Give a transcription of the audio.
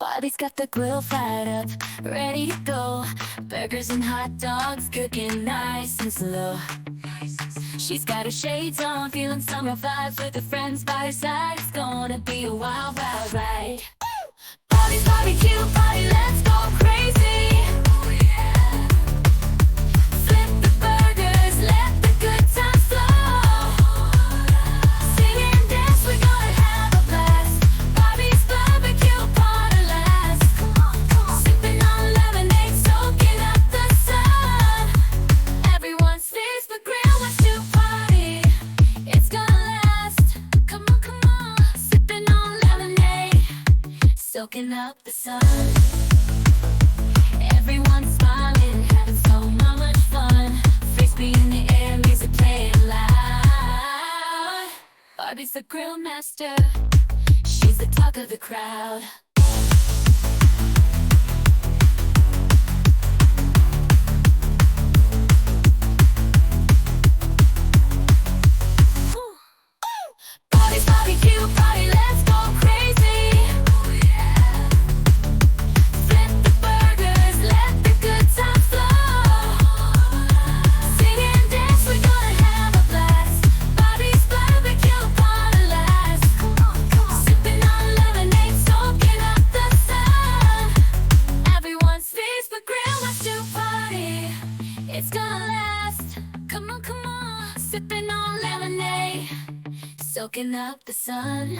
Bobby's got the grill fired up, ready to go. Burgers and hot dogs cooking nice and slow. She's got her shades on, feeling summer vibes with her friends by her side. It's gonna be a wild, wild ride. Bobby's barbecue party, let's go crazy. Oh yeah. Flip the burgers, let the good times flow. Sing and dance, we're gonna have a blast. Bobby's barbecue party last. Sippin' on lemonade, soaking up the sun. Everyone's face but grill wants to party. It's gonna last. Come on, come on. Sippin' on lemonade, soaking up the sun. Everyone's smiling, having so much fun. Frisbee in the air, music playing loud. Barbie's the grillmaster, she's the talk of the crowd. Bobby's barbecue party, let's go crazy. Oh yeah. Flip the burgers, let the good times flow. Sing and dance, we're gonna have a blast. Bobby's barbecue party last. Sippin' on lemonade, soaking up the sun. Everyone's face but grill wants to party. It's gonna last. Come on, come on. Sippin' on lemonade, soaking up the sun.